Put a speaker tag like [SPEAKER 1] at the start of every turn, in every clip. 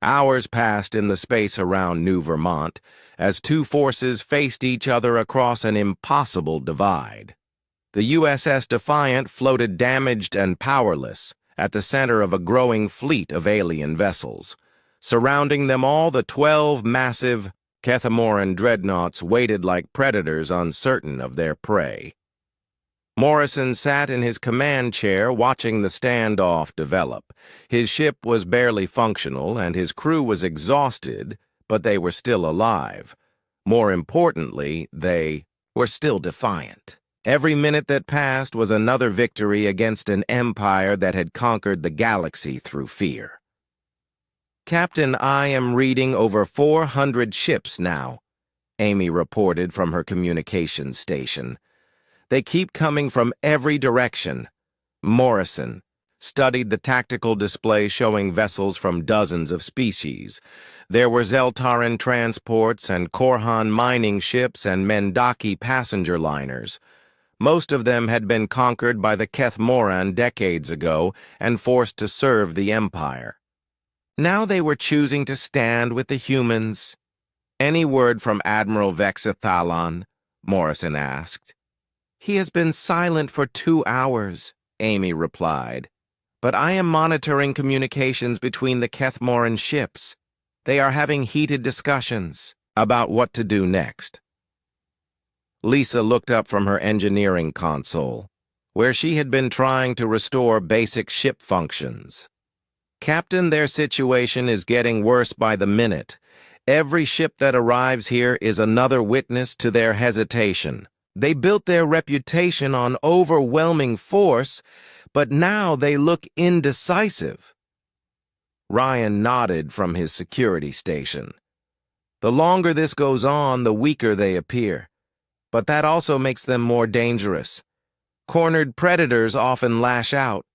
[SPEAKER 1] Hours passed in the space around New Vermont as two forces faced each other across an impossible divide. The USS Defiant floated damaged and powerless at the center of a growing fleet of alien vessels. Surrounding them all, the 12 massive Cathamoran dreadnoughts waited like predators uncertain of their prey. Morrison sat in his command chair watching the standoff develop. His ship was barely functional and his crew was exhausted, but they were still alive. More importantly, they were still defiant. Every minute that passed was another victory against an empire that had conquered the galaxy through fear. "Captain, I am reading over 400 ships now," Amy reported from her communications station. "They keep coming from every direction." Morrison studied the tactical display showing vessels from dozens of species. There were Zeltaran transports and Korhan mining ships and Mendaki passenger liners. Most of them had been conquered by the Kethmoran decades ago and forced to serve the Empire. Now they were choosing to stand with the humans. "Any word from Admiral Vexathalon?" Morrison asked. "He has been silent for 2 hours," Amy replied. "But I am monitoring communications between the Kethmoran ships. They are having heated discussions about what to do next." Lisa looked up from her engineering console, where she had been trying to restore basic ship functions. "Captain, their situation is getting worse by the minute. Every ship that arrives here is another witness to their hesitation. They built their reputation on overwhelming force, but now they look indecisive." Ryan nodded from his security station. "The longer this goes on, the weaker they appear. But that also makes them more dangerous. Cornered predators often lash out."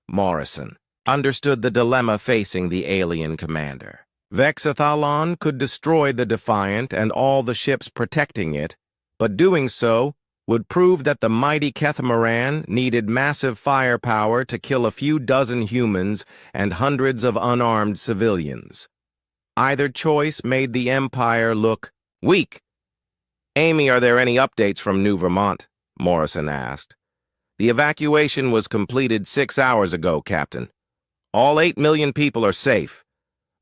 [SPEAKER 1] Morrison understood the dilemma facing the alien commander. Vexathalon could destroy the Defiant and all the ships protecting it, but doing so would prove that the mighty Kethmoran needed massive firepower to kill a few dozen humans and hundreds of unarmed civilians. Either choice made the Empire look weak. "Amy, are there any updates from New Vermont?" Morrison asked. "The evacuation was completed 6 hours ago, Captain. All 8 million people are safe.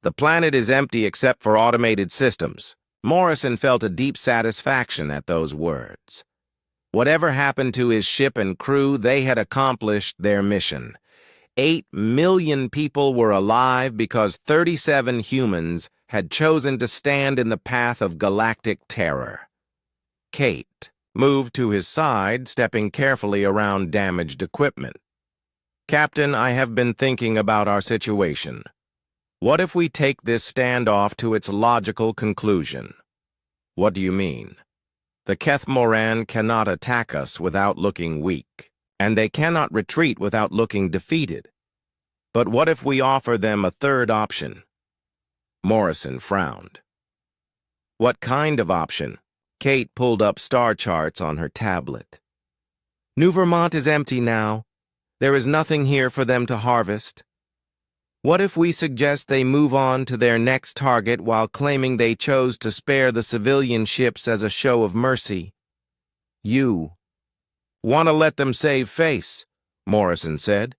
[SPEAKER 1] The planet is empty except for automated systems." Morrison felt a deep satisfaction at those words. Whatever happened to his ship and crew, they had accomplished their mission. 8 million people were alive because 37 humans had chosen to stand in the path of galactic terror. Kate moved to his side, stepping carefully around damaged equipment. "Captain, I have been thinking about our situation. What if we take this standoff to its logical conclusion?" "What do you mean?" "The Kethmoran cannot attack us without looking weak, and they cannot retreat without looking defeated. But what if we offer them a third option?" Morrison frowned. "What kind of option?" Kate pulled up star charts on her tablet. "New Vermont is empty now. There is nothing here for them to harvest. What if we suggest they move on to their next target while claiming they chose to spare the civilian ships as a show of mercy?" "You want to let them save face," Morrison said.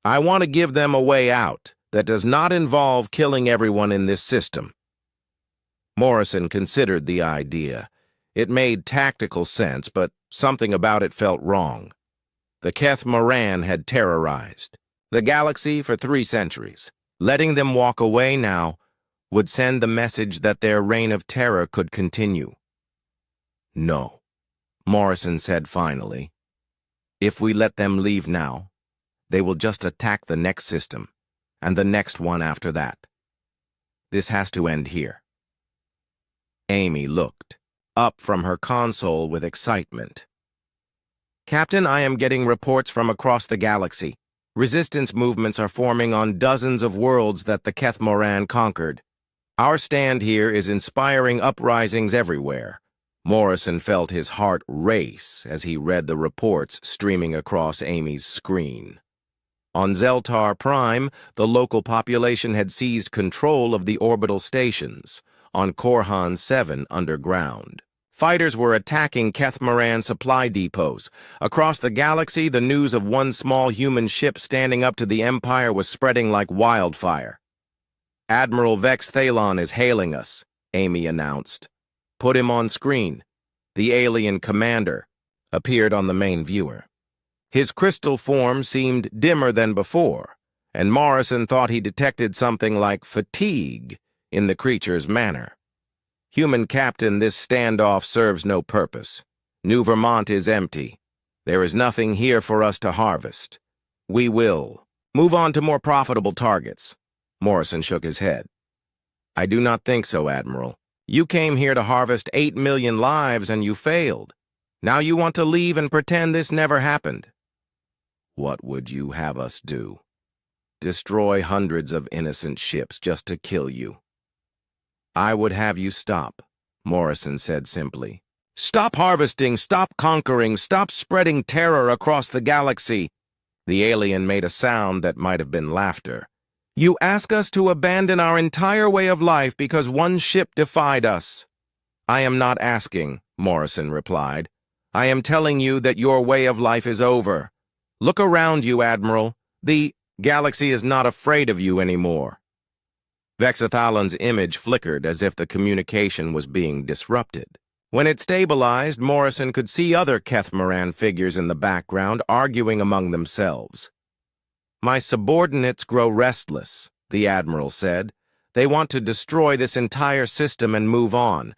[SPEAKER 1] "I want to give them a way out that does not involve killing everyone in this system." Morrison considered the idea. It made tactical sense, but something about it felt wrong. The Kethmoran had terrorized the galaxy for 3 centuries. Letting them walk away now would send the message that their reign of terror could continue. "No," Morrison said finally. "If we let them leave now, they will just attack the next system, and the next one after that. This has to end here." Amy looked up from her console with excitement. "Captain, I am getting reports from across the galaxy. Resistance movements are forming on dozens of worlds that the Kethmoran conquered. Our stand here is inspiring uprisings everywhere." Morrison felt his heart race as he read the reports streaming across Amy's screen. On Zeltar Prime, the local population had seized control of the orbital stations. On Korhan 7 underground, fighters were attacking Kethmaran supply depots. Across the galaxy, the news of one small human ship standing up to the Empire was spreading like wildfire. "Admiral Vex Thalon is hailing us," Amy announced. "Put him on screen." The alien commander appeared on the main viewer. His crystal form seemed dimmer than before, and Morrison thought he detected something like fatigue in the creature's manner. "Human Captain, this standoff serves no purpose. New Vermont is empty. There is nothing here for us to harvest. We will move on to more profitable targets." Morrison shook his head. "I do not think so, Admiral. You came here to harvest 8 million lives and you failed. Now you want to leave and pretend this never happened." "What would you have us do? Destroy hundreds of innocent ships just to kill you?" "I would have you stop," Morrison said simply. "Stop harvesting, stop conquering, stop spreading terror across the galaxy." The alien made a sound that might have been laughter. "You ask us to abandon our entire way of life because one ship defied us." "I am not asking," Morrison replied. "I am telling you that your way of life is over. Look around you, Admiral. The galaxy is not afraid of you anymore." Vexathalon's image flickered as if the communication was being disrupted. When it stabilized, Morrison could see other Kethmaran figures in the background arguing among themselves. "My subordinates grow restless," the Admiral said. "They want to destroy this entire system and move on.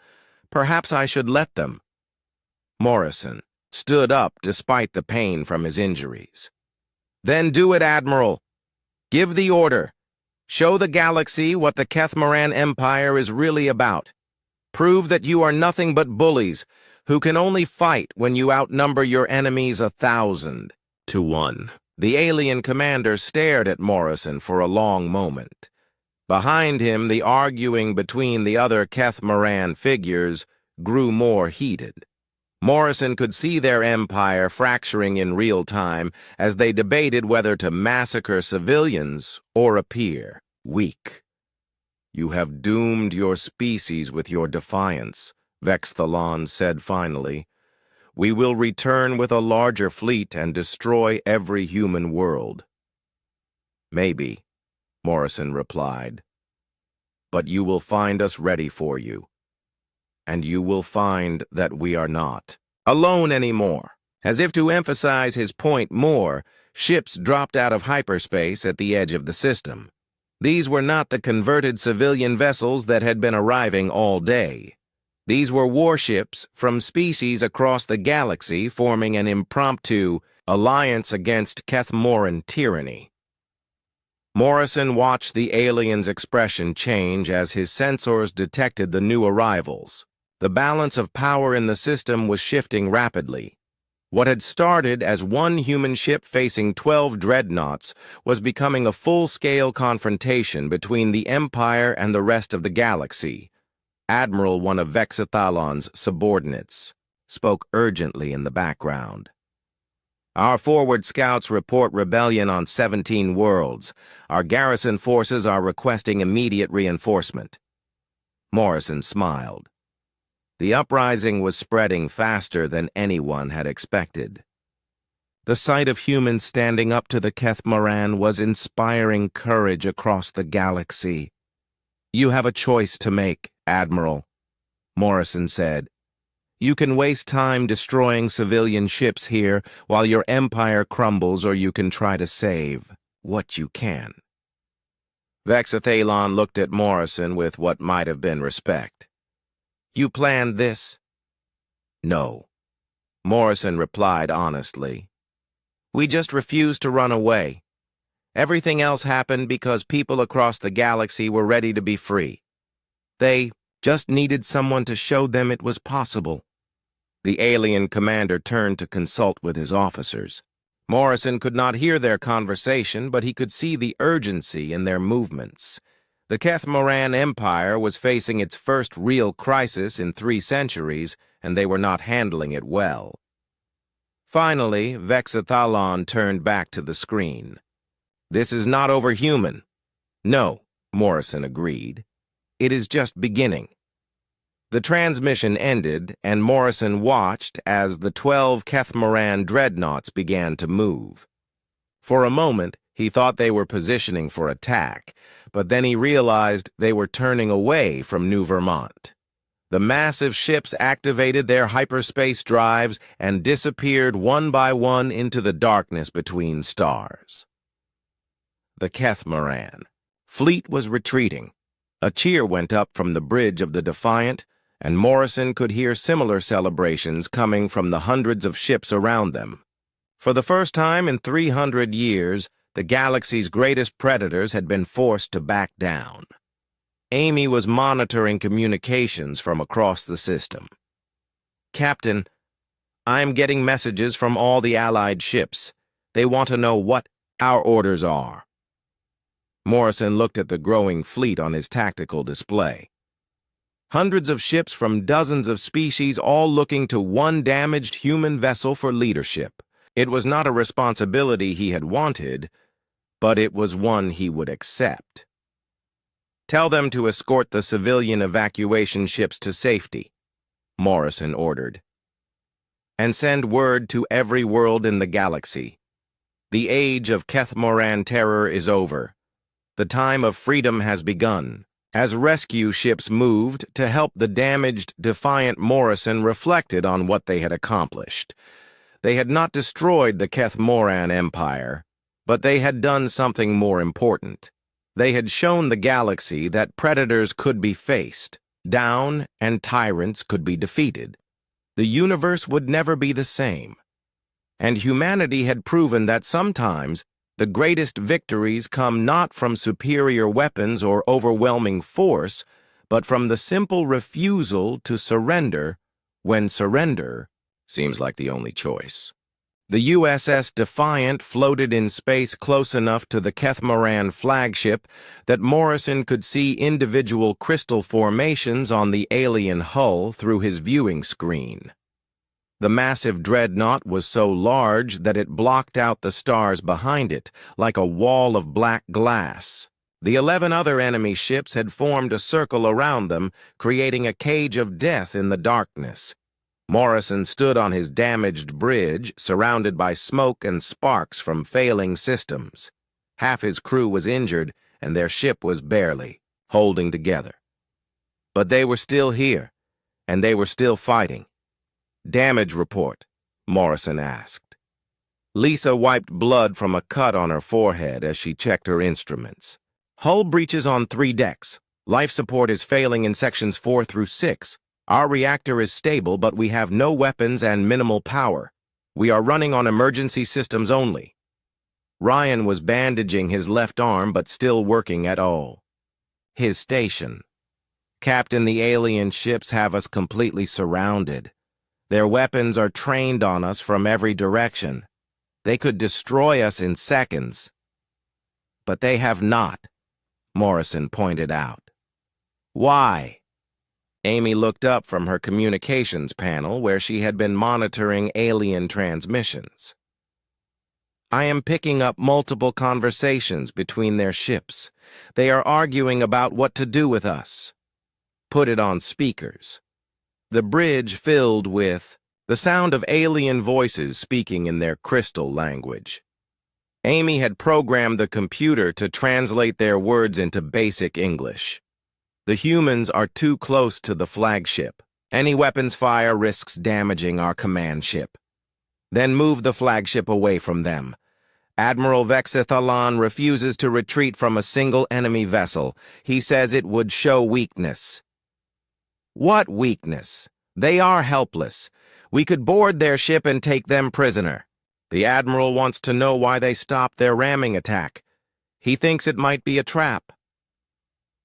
[SPEAKER 1] Perhaps I should let them." Morrison stood up despite the pain from his injuries. "Then do it, Admiral. Give the order. Show the galaxy what the Kethmaran Empire is really about. Prove that you are nothing but bullies who can only fight when you outnumber your enemies 1,000-1. The alien commander stared at Morrison for a long moment. Behind him, the arguing between the other Kethmaran figures grew more heated. Morrison could see their empire fracturing in real time as they debated whether to massacre civilians or appear weak. "You have doomed your species with your defiance," Vex Thalon said finally. "We will return with a larger fleet and destroy every human world." "Maybe," Morrison replied. "But you will find us ready for you. And you will find that we are not alone anymore." As if to emphasize his point more, ships dropped out of hyperspace at the edge of the system. These were not the converted civilian vessels that had been arriving all day. These were warships from species across the galaxy forming an impromptu alliance against Kethmoran tyranny. Morrison watched the alien's expression change as his sensors detected the new arrivals. The balance of power in the system was shifting rapidly. What had started as one human ship facing 12 dreadnoughts was becoming a full-scale confrontation between the Empire and the rest of the galaxy. Admiral, one of Vexathalon's subordinates, spoke urgently in the background. "Our forward scouts report rebellion on 17 worlds. Our garrison forces are requesting immediate reinforcement." Morrison smiled. The uprising was spreading faster than anyone had expected. The sight of humans standing up to the Kethmaran was inspiring courage across the galaxy. "You have a choice to make, Admiral," Morrison said. "You can waste time destroying civilian ships here while your empire crumbles, or you can try to save what you can." Vexathalon looked at Morrison with what might have been respect. "You planned this?" "No," Morrison replied honestly. "We just refused to run away. Everything else happened because people across the galaxy were ready to be free. They just needed someone to show them it was possible." The alien commander turned to consult with his officers. Morrison could not hear their conversation, but he could see the urgency in their movements. The Kethmaran Empire was facing its first real crisis in 3 centuries, and they were not handling it well. Finally, Vexathalon turned back to the screen. This is not overhuman. No, Morrison agreed. It is just beginning. The transmission ended, and Morrison watched as the 12 Kethmoran dreadnoughts began to move. For a moment, he thought they were positioning for attack, but then he realized they were turning away from New Vermont. The massive ships activated their hyperspace drives and disappeared one by one into the darkness between stars. The Kethmoran fleet was retreating. A cheer went up from the bridge of the Defiant, and Morrison could hear similar celebrations coming from the hundreds of ships around them. For the first time in 300 years, the galaxy's greatest predators had been forced to back down. Amy was monitoring communications from across the system. "Captain, I'm getting messages from all the Allied ships. They want to know what our orders are." Morrison looked at the growing fleet on his tactical display. Hundreds of ships from dozens of species, all looking to one damaged human vessel for leadership. It was not a responsibility he had wanted, but it was one he would accept. "Tell them to escort the civilian evacuation ships to safety," Morrison ordered. "And send word to every world in the galaxy. The age of Kethmoran terror is over. The time of freedom has begun." As rescue ships moved to help the damaged, Defiant Morrison reflected on what they had accomplished. They had not destroyed the Kethmoran Empire, but they had done something more important. They had shown the galaxy that predators could be faced, down, and tyrants could be defeated. The universe would never be the same. And humanity had proven that sometimes the greatest victories come not from superior weapons or overwhelming force, but from the simple refusal to surrender when surrender seems like the only choice. The USS Defiant floated in space close enough to the Kethmoran flagship that Morrison could see individual crystal formations on the alien hull through his viewing screen. The massive dreadnought was so large that it blocked out the stars behind it, like a wall of black glass. The 11 other enemy ships had formed a circle around them, creating a cage of death in the darkness. Morrison stood on his damaged bridge, surrounded by smoke and sparks from failing systems. Half his crew was injured, and their ship was barely holding together. But they were still here, and they were still fighting. "Damage report," Morrison asked. Lisa wiped blood from a cut on her forehead as she checked her instruments. "Hull breaches on 3 decks. Life support is failing in sections 4 through 6. Our reactor is stable, but we have no weapons and minimal power. We are running on emergency systems only." Ryan was bandaging his left arm, but still working at all. His station. "Captain, the alien ships have us completely surrounded. Their weapons are trained on us from every direction. They could destroy us in seconds." "But they have not," Morrison pointed out. "Why?" Amy looked up from her communications panel where she had been monitoring alien transmissions. "I am picking up multiple conversations between their ships. They are arguing about what to do with us." "Put it on speakers." The bridge filled with the sound of alien voices speaking in their crystal language. Amy had programmed the computer to translate their words into basic English. "The humans are too close to the flagship. Any weapons fire risks damaging our command ship. Then move the flagship away from them. Admiral Vexithalan refuses to retreat from a single enemy vessel. He says it would show weakness." "What weakness? They are helpless. We could board their ship and take them prisoner. The Admiral wants to know why they stopped their ramming attack. He thinks it might be a trap."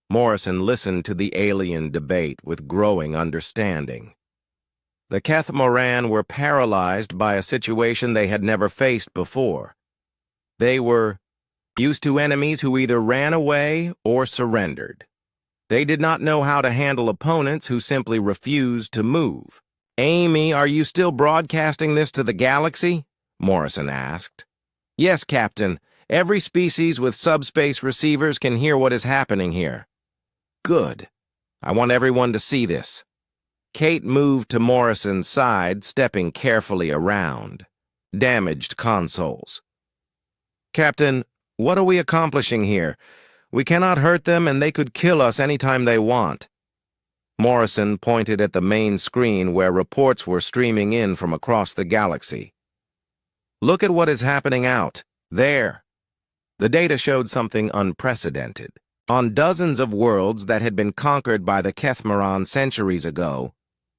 [SPEAKER 1] Morrison listened to the alien debate with growing understanding. The Kethmoran were paralyzed by a situation they had never faced before. They were used to enemies who either ran away or surrendered. They did not know how to handle opponents who simply refused to move. "Amy, are you still broadcasting this to the galaxy?" Morrison asked. "Yes, Captain. Every species with subspace receivers can hear what is happening here. Good. I want everyone to see this. Kate moved to Morrison's side, stepping carefully around. Damaged consoles. Captain, what are we accomplishing here? We cannot hurt them and they could kill us anytime they want. Morrison pointed at the main screen where reports were streaming in from across the galaxy. Look at what is happening out there. The data showed something unprecedented. On dozens of worlds that had been conquered by the Kethmaran centuries ago,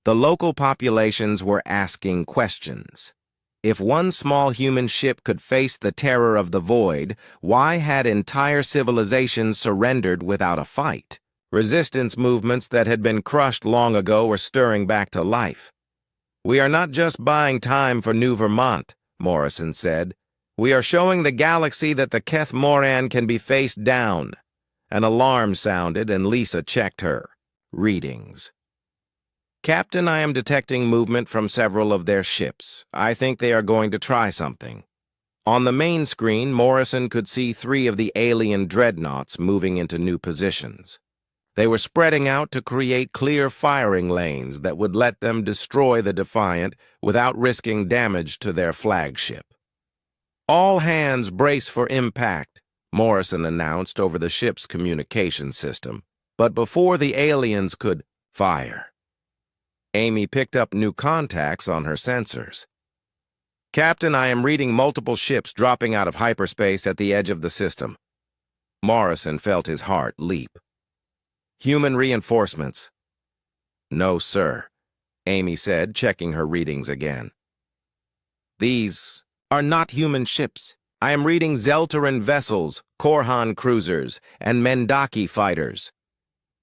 [SPEAKER 1] the local populations were asking questions. If one small human ship could face the terror of the void, why had entire civilizations surrendered without a fight? Resistance movements that had been crushed long ago were stirring back to life. We are not just buying time for New Vermont, Morrison said. We are showing the galaxy that the Kethmoran can be faced down. An alarm sounded and Lisa checked her readings. Captain, I am detecting movement from several of their ships. I think they are going to try something. On the main screen, Morrison could see 3 of the alien dreadnoughts moving into new positions. They were spreading out to create clear firing lanes that would let them destroy the Defiant without risking damage to their flagship. All hands brace for impact, Morrison announced over the ship's communication system. But before the aliens could fire, Amy picked up new contacts on her sensors. Captain, I am reading multiple ships dropping out of hyperspace at the edge of the system. Morrison felt his heart leap. Human reinforcements. No, sir, Amy said, checking her readings again. These are not human ships. I am reading Zeltaran vessels, Korhan cruisers, and Mendaki fighters.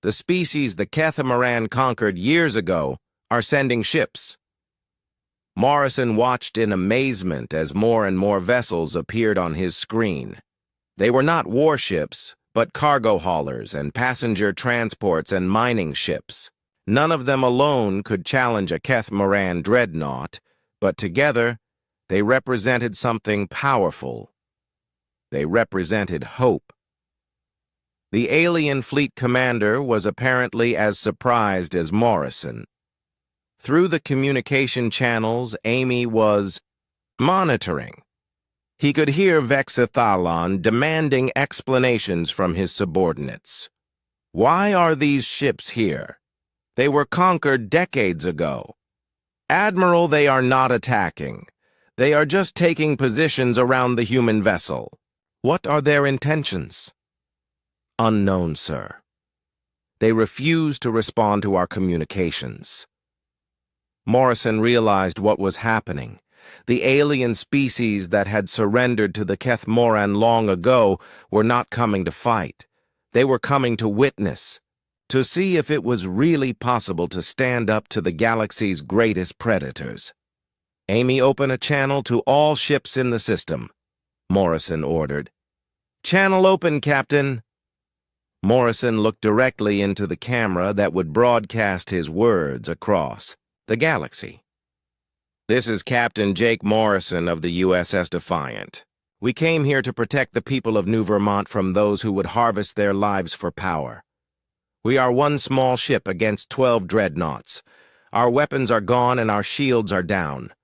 [SPEAKER 1] The species the Kethamaran conquered years ago are sending ships. Morrison watched in amazement as more and more vessels appeared on his screen. They were not warships, but cargo haulers and passenger transports and mining ships. None of them alone could challenge a Kethmaran dreadnought, but together they represented something powerful. They represented hope. The alien fleet commander was apparently as surprised as Morrison. Through the communication channels Amy was monitoring. He could hear Vexithalon demanding explanations from his subordinates. Why are these ships here? They were conquered decades ago. Admiral, they are not attacking. They are just taking positions around the human vessel. What are their intentions? Unknown, sir. They refuse to respond to our communications. Morrison realized what was happening. The alien species that had surrendered to the Kethmoran long ago were not coming to fight. They were coming to witness, to see if it was really possible to stand up to the galaxy's greatest predators. Amy, open a channel to all ships in the system, Morrison ordered. Channel open, Captain. Morrison looked directly into the camera that would broadcast his words across the galaxy. This is Captain Jake Morrison of the USS Defiant. We came here to protect the people of New Vermont from those who would harvest their lives for power. We are one small ship against 12 dreadnoughts. Our weapons are gone and our shields are down.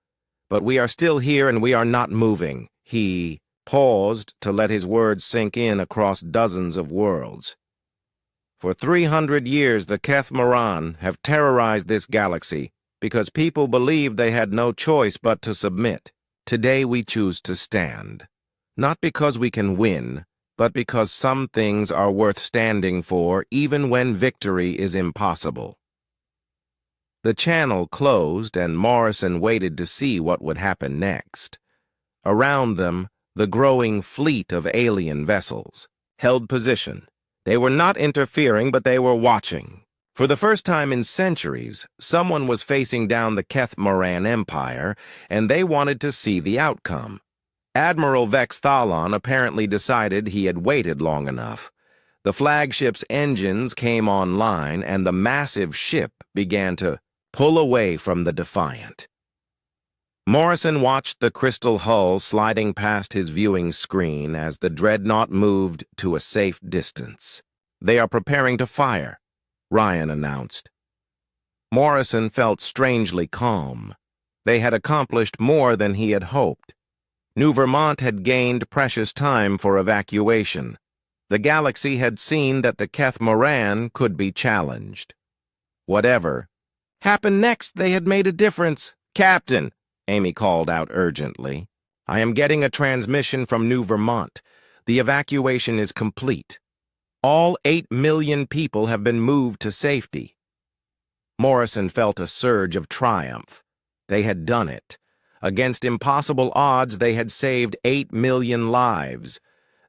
[SPEAKER 1] But we are still here and we are not moving. He paused to let his words sink in across dozens of worlds. For 300 years, the Kethmaran have terrorized this galaxy because people believed they had no choice but to submit. Today we choose to stand. Not because we can win, but because some things are worth standing for even when victory is impossible. The channel closed and Morrison waited to see what would happen next. Around them, the growing fleet of alien vessels held position. They were not interfering, but they were watching. For the first time in centuries, someone was facing down the Kethmaran Empire, and they wanted to see the outcome. Admiral Vexthalon apparently decided he had waited long enough. The flagship's engines came online, and the massive ship began to pull away from the Defiant. Morrison watched the crystal hull sliding past his viewing screen as the Dreadnought moved to a safe distance. "They are preparing to fire," Ryan announced. Morrison felt strangely calm. They had accomplished more than he had hoped. New Vermont had gained precious time for evacuation. The galaxy had seen that the Keth-Moran could be challenged. Whatever happened next, they had made a difference. "Captain," Amy called out urgently, "I am getting a transmission from New Vermont. The evacuation is complete. All 8 million people have been moved to safety." Morrison felt a surge of triumph. They had done it. Against impossible odds, they had saved 8 million lives.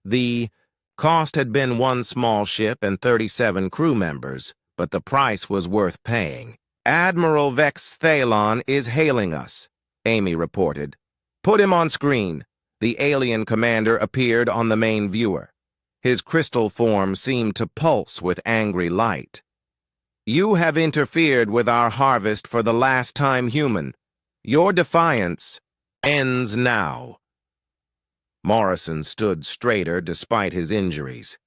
[SPEAKER 1] The cost had been 1 small ship and 37 crew members, but the price was worth paying. "Admiral Vex Thalon is hailing us," Amy reported. "Put him on screen." The alien commander appeared on the main viewer. His crystal form seemed to pulse with angry light. "You have interfered with our harvest for the last time, human. Your defiance ends now." Morrison stood straighter despite his injuries.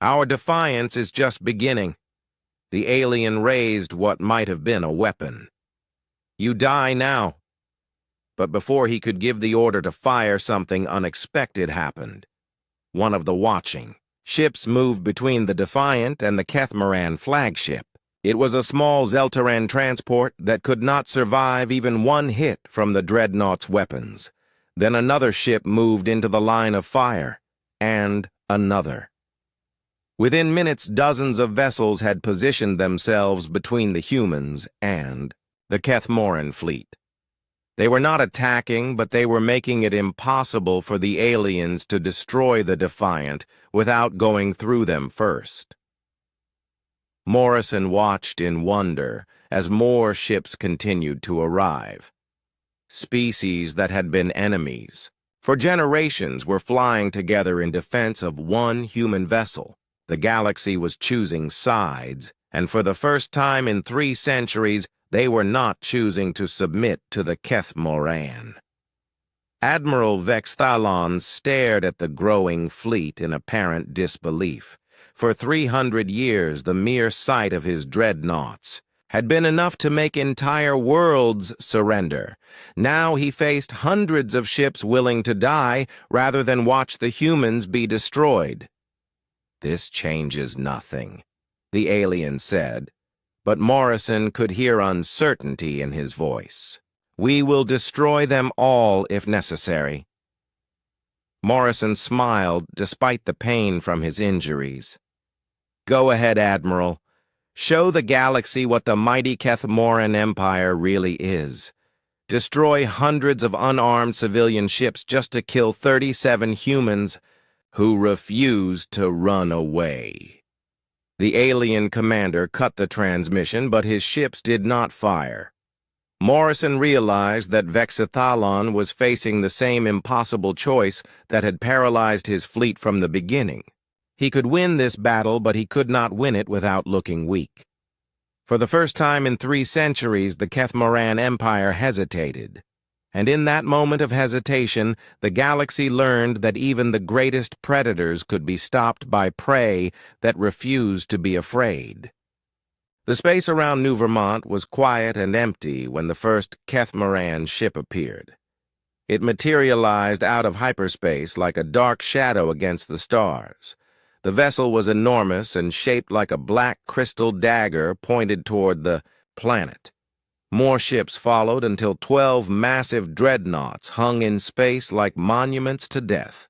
[SPEAKER 1] "Our defiance is just beginning." The alien raised what might have been a weapon. "You die now." But before he could give the order to fire, something unexpected happened. One of the watching ships moved between the Defiant and the Keth-Moran flagship. It was a small Zeltaran transport that could not survive even one hit from the Dreadnought's weapons. Then another ship moved into the line of fire, and another. Within minutes, dozens of vessels had positioned themselves between the humans and the Keth-Moran fleet. They were not attacking, but they were making it impossible for the aliens to destroy the Defiant without going through them first. Morrison watched in wonder as more ships continued to arrive. Species that had been enemies for generations were flying together in defense of one human vessel. The galaxy was choosing sides, and for the first time in 3 centuries, they were not choosing to submit to the Keth-Moran. Admiral Vex Thalon stared at the growing fleet in apparent disbelief. For 300 years, the mere sight of his dreadnoughts had been enough to make entire worlds surrender. Now he faced hundreds of ships willing to die rather than watch the humans be destroyed. "This changes nothing," the alien said, but Morrison could hear uncertainty in his voice. "We will destroy them all if necessary." Morrison smiled despite the pain from his injuries. "Go ahead, Admiral. Show the galaxy what the mighty Keth-Moran Empire really is. Destroy hundreds of unarmed civilian ships just to kill 37 humans who refused to run away." The alien commander cut the transmission, but his ships did not fire. Morrison realized that Vexithalon was facing the same impossible choice that had paralyzed his fleet from the beginning. He could win this battle, but he could not win it without looking weak. For the first time in 3 centuries, the Keth-Moran Empire hesitated. And in that moment of hesitation, the galaxy learned that even the greatest predators could be stopped by prey that refused to be afraid. The space around New Vermont was quiet and empty when the first Keth-Moran ship appeared. It materialized out of hyperspace like a dark shadow against the stars. The vessel was enormous and shaped like a black crystal dagger pointed toward the planet. More ships followed until 12 massive dreadnoughts hung in space like monuments to death.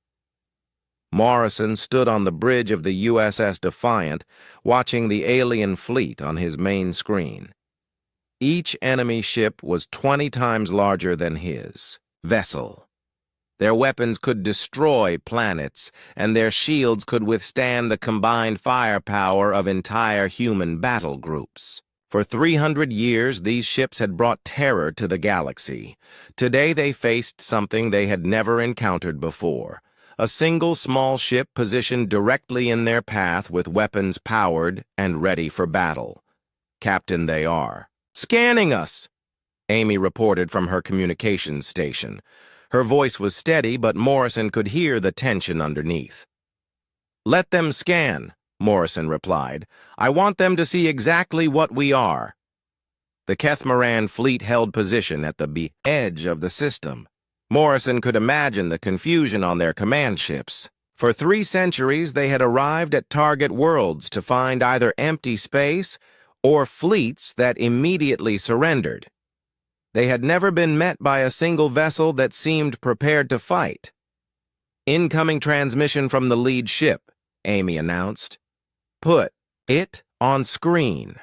[SPEAKER 1] Morrison stood on the bridge of the USS Defiant, watching the alien fleet on his main screen. Each enemy ship was 20 times larger than his vessel. Their weapons could destroy planets, and their shields could withstand the combined firepower of entire human battle groups. For 300 years, these ships had brought terror to the galaxy. Today they faced something they had never encountered before. A single small ship positioned directly in their path with weapons powered and ready for battle. "Captain, they are scanning us," Amy reported from her communications station. Her voice was steady, but Morrison could hear the tension underneath. "Let them scan," Morrison replied. "I want them to see exactly what we are." The Kethmaran fleet held position at the edge of the system. Morrison could imagine the confusion on their command ships. For 3 centuries, they had arrived at target worlds to find either empty space or fleets that immediately surrendered. They had never been met by a single vessel that seemed prepared to fight. "Incoming transmission from the lead ship," Amy announced. "Put it on screen."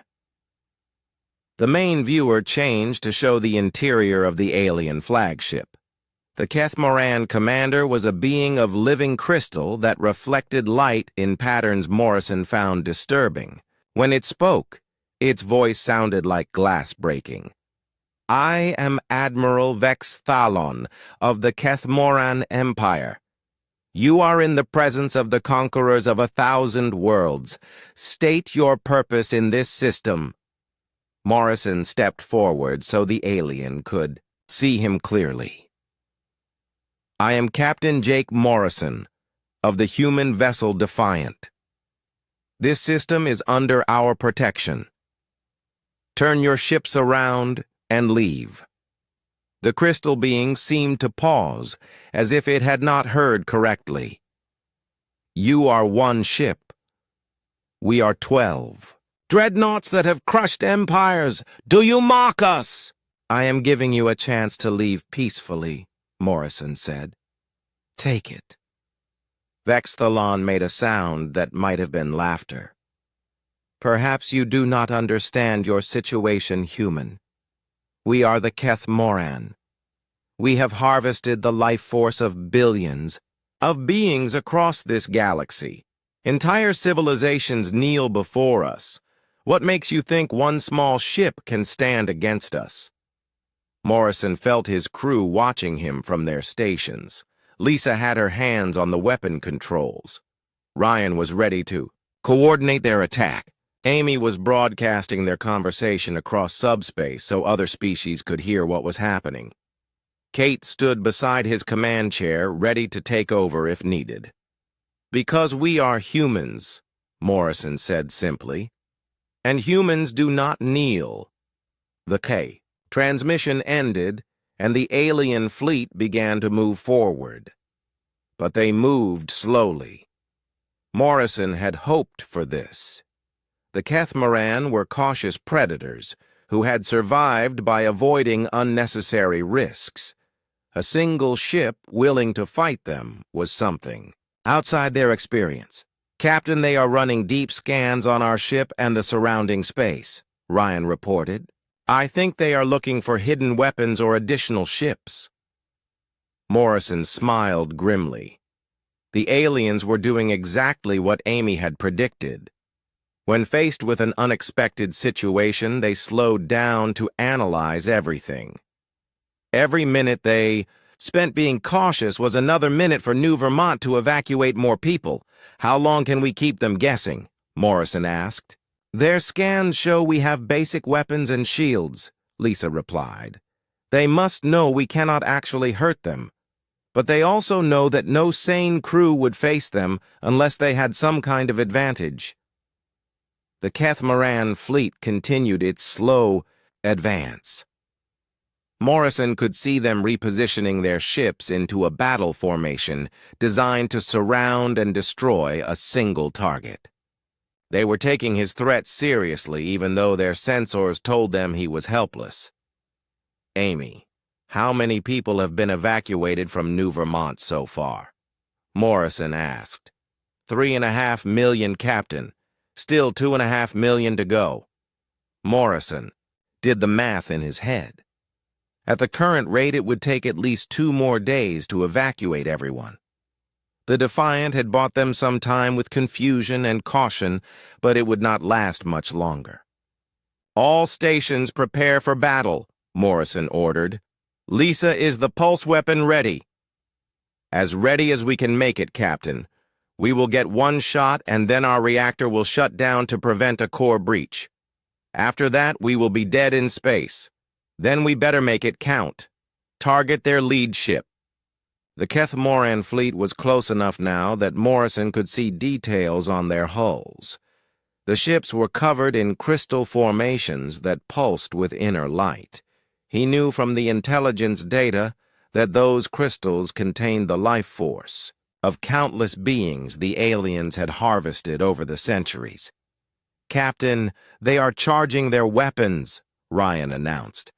[SPEAKER 1] The main viewer changed to show the interior of the alien flagship. The Kethmaran commander was a being of living crystal that reflected light in patterns Morrison found disturbing. When it spoke, its voice sounded like glass breaking. "I am Admiral Vexthalon of the Kethmaran Empire. You are in the presence of the conquerors of 1,000 worlds. State your purpose in this system." Morrison stepped forward so the alien could see him clearly. "I am Captain Jake Morrison of the human vessel Defiant. This system is under our protection. Turn your ships around and leave." The crystal being seemed to pause, as if it had not heard correctly. "You are 1 ship. We are 12. Dreadnoughts that have crushed empires! Do you mock us?" "I am giving you a chance to leave peacefully," Morrison said. "Take it." Vexthalon made a sound that might have been laughter. "Perhaps you do not understand your situation, human. We are the Kethmaran. We have harvested the life force of billions of beings across this galaxy. Entire civilizations kneel before us. What makes you think 1 small ship can stand against us?" Morrison felt his crew watching him from their stations. Lisa had her hands on the weapon controls. Ryan was ready to coordinate their attack. Amy was broadcasting their conversation across subspace so other species could hear what was happening. Kate stood beside his command chair, ready to take over if needed. "Because we are humans," Morrison said simply. "And humans do not kneel." The transmission ended, and the alien fleet began to move forward. But they moved slowly. Morrison had hoped for this. The Kethmaran were cautious predators who had survived by avoiding unnecessary risks. A single ship willing to fight them was something outside their experience. "Captain, they are running deep scans on our ship and the surrounding space," Ryan reported. "I think they are looking for hidden weapons or additional ships." Morrison smiled grimly. The aliens were doing exactly what Amy had predicted. When faced with an unexpected situation, they slowed down to analyze everything. Every minute they spent being cautious was another minute for New Vermont to evacuate more people. "How long can we keep them guessing?" Morrison asked. "Their scans show we have basic weapons and shields," Lisa replied. "They must know we cannot actually hurt them. But they also know that no sane crew would face them unless they had some kind of advantage." The Kethmaran fleet continued its slow advance. Morrison could see them repositioning their ships into a battle formation designed to surround and destroy a single target. They were taking his threat seriously, even though their sensors told them he was helpless. "Amy, how many people have been evacuated from New Vermont so far?" Morrison asked. 3.5 million, Captain. Still 2.5 million to go." Morrison did the math in his head. At the current rate, it would take at least 2 more days to evacuate everyone. The Defiant had bought them some time with confusion and caution, but it would not last much longer. "All stations prepare for battle," Morrison ordered. "Lisa, is the pulse weapon ready?" "As ready as we can make it, Captain. We will get 1 shot and then our reactor will shut down to prevent a core breach. After that, we will be dead in space. Then we better make it count. Target their lead ship. The Kethmoran fleet was close enough now that Morrison could see details on their hulls. The ships were covered in crystal formations that pulsed with inner light. He knew from the intelligence data that those crystals contained the life force of countless beings the aliens had harvested over the centuries. "Captain, they are charging their weapons," Ryan announced.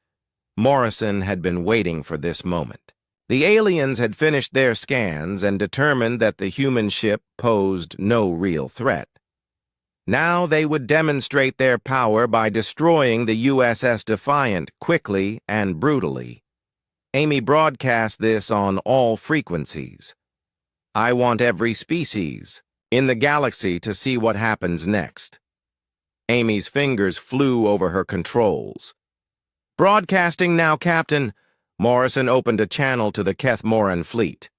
[SPEAKER 1] Morrison had been waiting for this moment. The aliens had finished their scans and determined that the human ship posed no real threat. Now they would demonstrate their power by destroying the USS Defiant quickly and brutally. Amy broadcast this on all frequencies. "I want every species in the galaxy to see what happens next." Amy's fingers flew over her controls. "Broadcasting now, Captain." Morrison opened a channel to the Kethmoran fleet.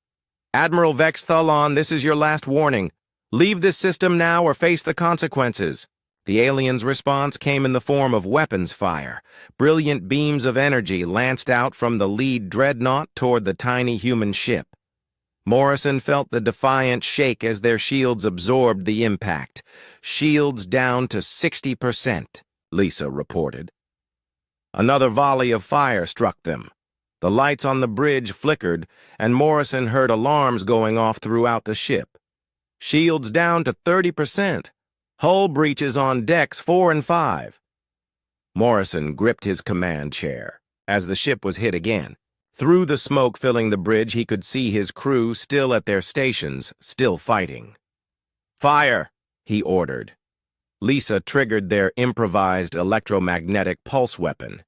[SPEAKER 1] "Admiral Vexthalon, this is your last warning. Leave this system now or face the consequences." The aliens' response came in the form of weapons fire. Brilliant beams of energy lanced out from the lead Dreadnought toward the tiny human ship. Morrison felt the Defiant shake as their shields absorbed the impact. "Shields down to 60%, Lisa reported. Another volley of fire struck them. The lights on the bridge flickered, and Morrison heard alarms going off throughout the ship. "Shields down to 30%. Hull breaches on decks 4 and 5. Morrison gripped his command chair as the ship was hit again. Through the smoke filling the bridge, he could see his crew still at their stations, still fighting. "Fire!" he ordered. Lisa triggered their improvised electromagnetic pulse weapon.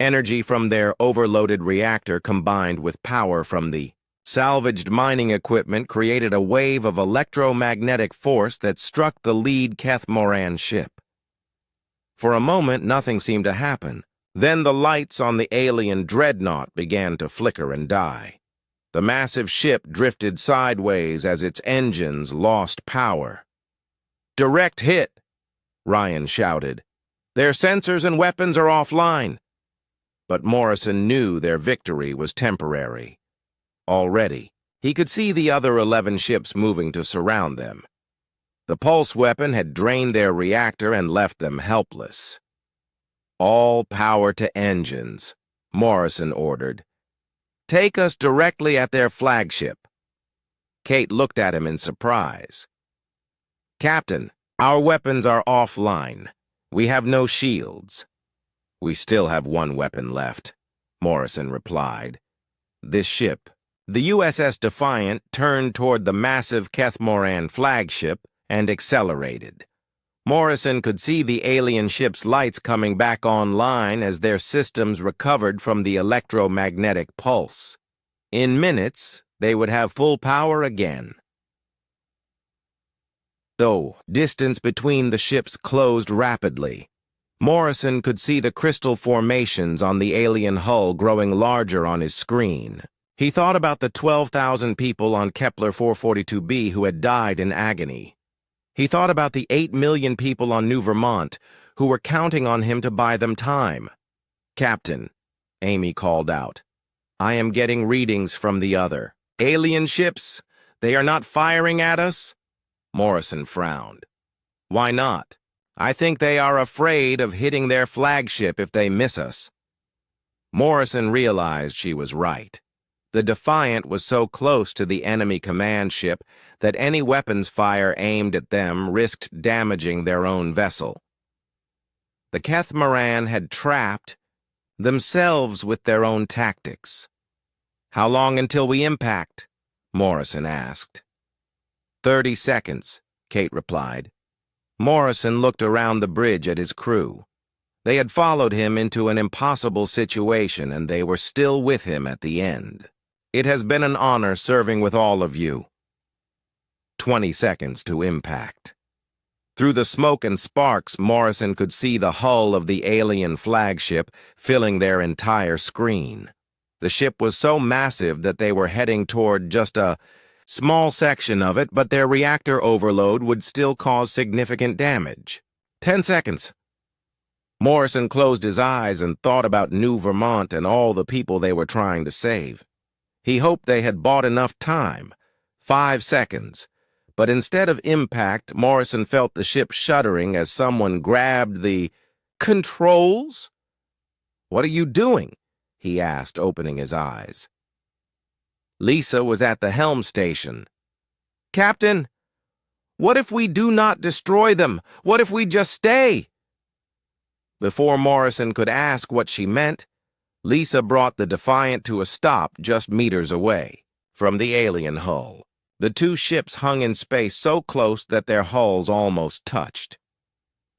[SPEAKER 1] Energy from their overloaded reactor combined with power from the salvaged mining equipment created a wave of electromagnetic force that struck the lead Kethmoran ship. For a moment, nothing seemed to happen. Then the lights on the alien Dreadnought began to flicker and die. The massive ship drifted sideways as its engines lost power. "Direct hit!" Ryan shouted. "Their sensors and weapons are offline." But Morrison knew their victory was temporary. Already, he could see the other 11 ships moving to surround them. The pulse weapon had drained their reactor and left them helpless. "All power to engines," Morrison ordered. "Take us directly at their flagship." Kate looked at him in surprise. "Captain, our weapons are offline. We have no shields." "We still have one weapon left," Morrison replied. This ship, the USS Defiant, turned toward the massive Kethmoran flagship and accelerated. Morrison could see the alien ship's lights coming back online as their systems recovered from the electromagnetic pulse. In minutes, they would have full power again. Though distance between the ships closed rapidly, Morrison could see the crystal formations on the alien hull growing larger on his screen. He thought about the 12,000 people on Kepler 442b who had died in agony. He thought about the 8 million people on New Vermont who were counting on him to buy them time. "Captain," Amy called out, "I am getting readings from the other alien ships. They are not firing at us?" Morrison frowned. "Why not? I think they are afraid of hitting their flagship if they miss us." Morrison realized she was right. The Defiant was so close to the enemy command ship that any weapons fire aimed at them risked damaging their own vessel. The Kethmoran had trapped themselves with their own tactics. "How long until we impact?" Morrison asked. 30 seconds, Kate replied. Morrison looked around the bridge at his crew. They had followed him into an impossible situation, and they were still with him at the end. "It has been an honor serving with all of you." 20 seconds to impact. Through the smoke and sparks, Morrison could see the hull of the alien flagship filling their entire screen. The ship was so massive that they were heading toward just a small section of it, but their reactor overload would still cause significant damage. 10 seconds. Morrison closed his eyes and thought about New Vermont and all the people they were trying to save. He hoped they had bought enough time, 5 seconds. But instead of impact, Morrison felt the ship shuddering as someone grabbed the controls. "What are you doing?" he asked, opening his eyes. Lisa was at the helm station. "Captain, what if we do not destroy them? What if we just stay?" Before Morrison could ask what she meant, Lisa brought the Defiant to a stop just meters away from the alien hull. The two ships hung in space so close that their hulls almost touched.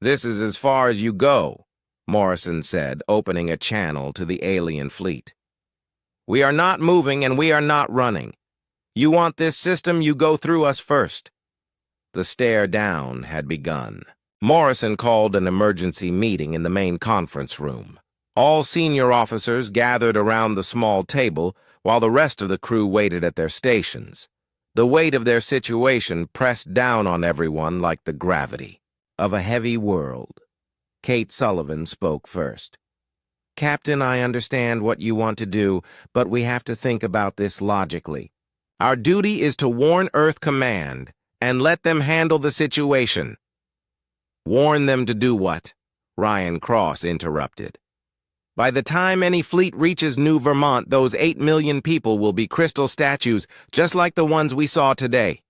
[SPEAKER 1] "This is as far as you go," Morrison said, opening a channel to the alien fleet. "We are not moving and we are not running. You want this system, you go through us first." The stare down had begun. Morrison called an emergency meeting in the main conference room. All senior officers gathered around the small table while the rest of the crew waited at their stations. The weight of their situation pressed down on everyone like the gravity of a heavy world. Kate Sullivan spoke first. "Captain, I understand what you want to do, but we have to think about this logically. Our duty is to warn Earth Command and let them handle the situation." "Warn them to do what?" Ryan Cross interrupted. "By the time any fleet reaches New Vermont, those 8 million people will be crystal statues, just like the ones we saw today."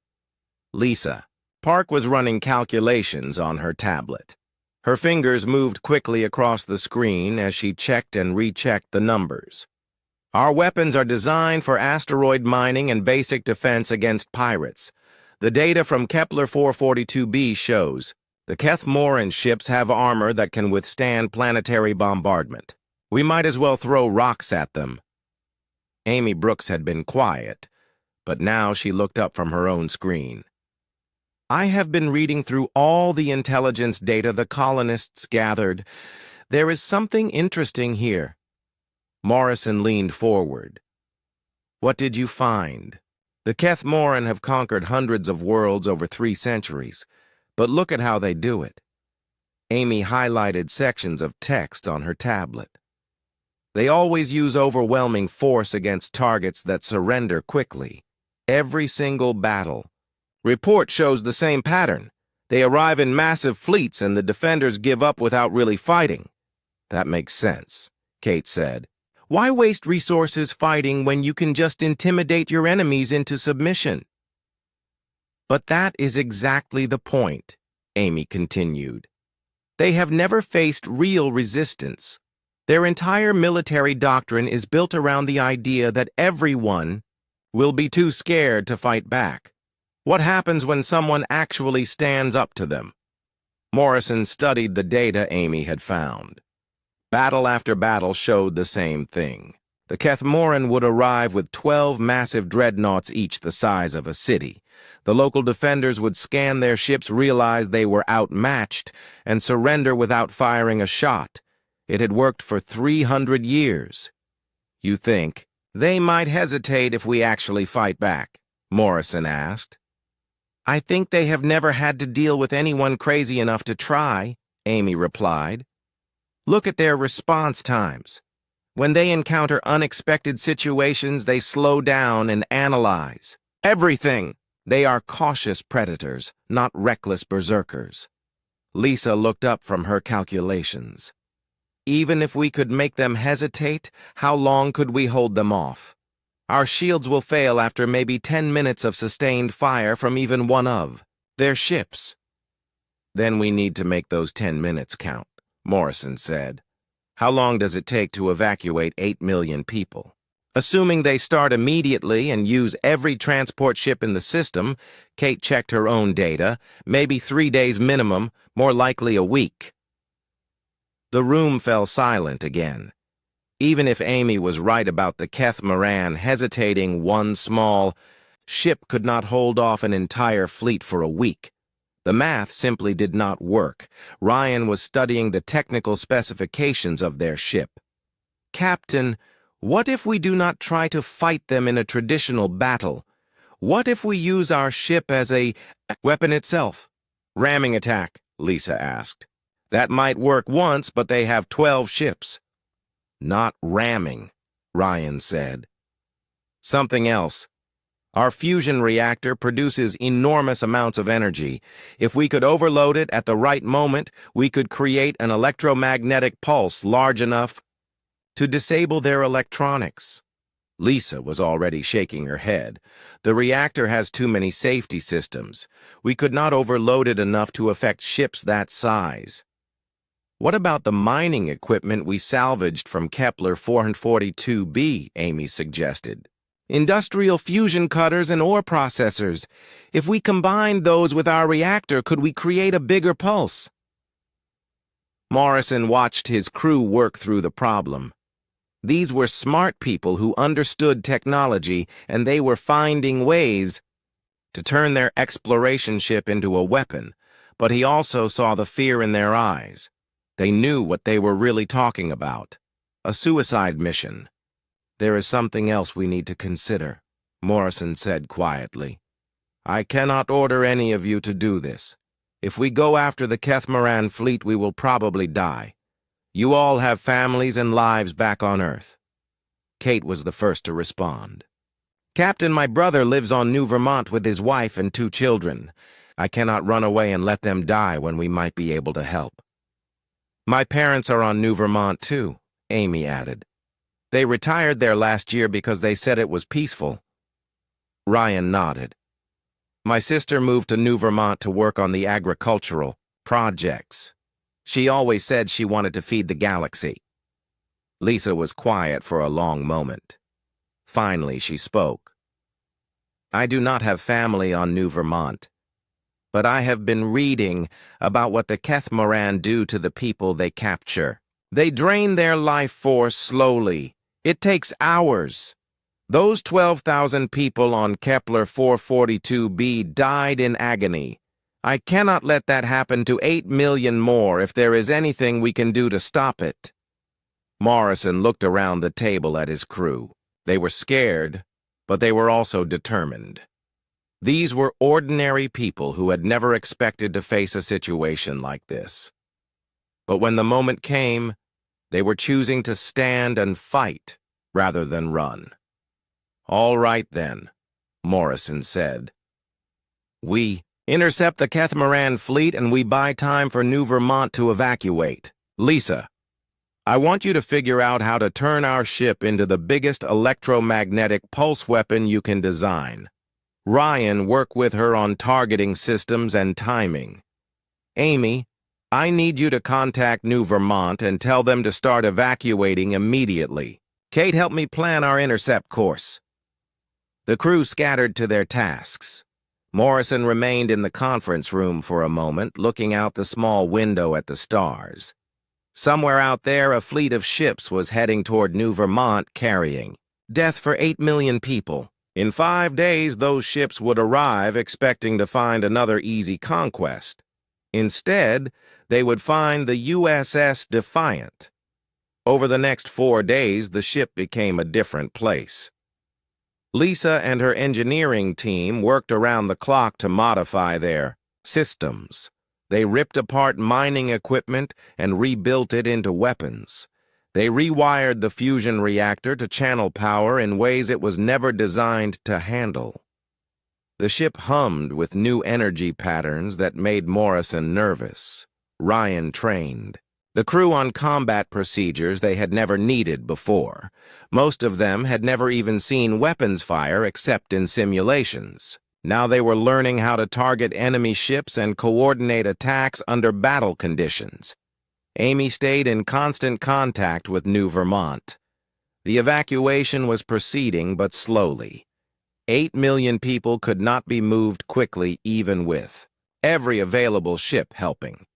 [SPEAKER 1] Lisa. Park was running calculations on her tablet. Her fingers moved quickly across the screen as she checked and rechecked the numbers. "Our weapons are designed for asteroid mining and basic defense against pirates. The data from Kepler 442b shows the Kethmoran ships have armor that can withstand planetary bombardment. We might as well throw rocks at them." Amy Brooks had been quiet, but now she looked up from her own screen. "I have been reading through all the intelligence data the colonists gathered. There is something interesting here." Morrison leaned forward. "What did you find?" "The Kethmoran have conquered hundreds of worlds over 3 centuries, but look at how they do it." Amy highlighted sections of text on her tablet. "They always use overwhelming force against targets that surrender quickly. Every single battle. Report shows the same pattern. They arrive in massive fleets and the defenders give up without really fighting." "That makes sense," Kate said. "Why waste resources fighting when you can just intimidate your enemies into submission?" "But that is exactly the point," Amy continued. "They have never faced real resistance. Their entire military doctrine is built around the idea that everyone will be too scared to fight back. What happens when someone actually stands up to them?" Morrison studied the data Amy had found. Battle after battle showed the same thing. The Kethmoran would arrive with 12 massive dreadnoughts, each the size of a city. The local defenders would scan their ships, realize they were outmatched, and surrender without firing a shot. It had worked for 300 years. "You think they might hesitate if we actually fight back?" Morrison asked. "I think they have never had to deal with anyone crazy enough to try," Amy replied. "Look at their response times. When they encounter unexpected situations, they slow down and analyze everything. They are cautious predators, not reckless berserkers." Lisa looked up from her calculations. "Even if we could make them hesitate, how long could we hold them off? Our shields will fail after maybe 10 minutes of sustained fire from even one of their ships." "Then we need to make those 10 minutes count," Morrison said. "How long does it take to evacuate 8 million people?" "Assuming they start immediately and use every transport ship in the system," Kate checked her own data, "maybe 3 days minimum, more likely a week." The room fell silent again. Even if Amy was right about the Kethmoran hesitating, one small ship could not hold off an entire fleet for a week. The math simply did not work. Ryan was studying the technical specifications of their ship. "Captain, what if we do not try to fight them in a traditional battle? What if we use our ship as a weapon itself?" "Ramming attack," Lisa asked. That might work once, but they have 12 ships. Not ramming, Ryan said. Something else. Our fusion reactor produces enormous amounts of energy. If we could overload it at the right moment, we could create an electromagnetic pulse large enough to disable their electronics. Lisa was already shaking her head. The reactor has too many safety systems. We could not overload it enough to affect ships that size. What about the mining equipment we salvaged from Kepler 442b, Amy suggested. Industrial fusion cutters and ore processors. If we combined those with our reactor, could we create a bigger pulse? Morrison watched his crew work through the problem. These were smart people who understood technology, and they were finding ways to turn their exploration ship into a weapon, but he also saw the fear in their eyes. They knew what they were really talking about. A suicide mission. There is something else we need to consider, Morrison said quietly. I cannot order any of you to do this. If we go after the Kethmaran fleet, we will probably die. You all have families and lives back on Earth. Kate was the first to respond. Captain, my brother lives on New Vermont with his wife and 2 children. I cannot run away and let them die when we might be able to help. My parents are on New Vermont too, Amy added. They retired there last year because they said it was peaceful. Ryan nodded. My sister moved to New Vermont to work on the agricultural projects. She always said she wanted to feed the galaxy. Lisa was quiet for a long moment. Finally, she spoke. I do not have family on New Vermont, but I have been reading about what the Kethmaran do to the people they capture. They drain their life force slowly. It takes hours. Those 12,000 people on Kepler 442b died in agony. I cannot let that happen to 8 million more if there is anything we can do to stop it. Morrison looked around the table at his crew. They were scared, but they were also determined. These were ordinary people who had never expected to face a situation like this. But when the moment came, they were choosing to stand and fight rather than run. All right then, Morrison said. We intercept the Kethmaran fleet and we buy time for New Vermont to evacuate. Lisa, I want you to figure out how to turn our ship into the biggest electromagnetic pulse weapon you can design. Ryan, work with her on targeting systems and timing. Amy, I need you to contact New Vermont and tell them to start evacuating immediately. Kate, help me plan our intercept course. The crew scattered to their tasks. Morrison remained in the conference room for a moment, looking out the small window at the stars. Somewhere out there, a fleet of ships was heading toward New Vermont carrying death for 8 million people. In 5 days, those ships would arrive expecting to find another easy conquest. Instead, they would find the USS Defiant. Over the next 4 days, the ship became a different place. Lisa and her engineering team worked around the clock to modify their systems. They ripped apart mining equipment and rebuilt it into weapons. They rewired the fusion reactor to channel power in ways it was never designed to handle. The ship hummed with new energy patterns that made Morrison nervous. Ryan trained. The crew on combat procedures they had never needed before. Most of them had never even seen weapons fire except in simulations. Now they were learning how to target enemy ships and coordinate attacks under battle conditions. Amy stayed in constant contact with New Vermont. The evacuation was proceeding, but slowly. 8 million people could not be moved quickly, even with every available ship helping.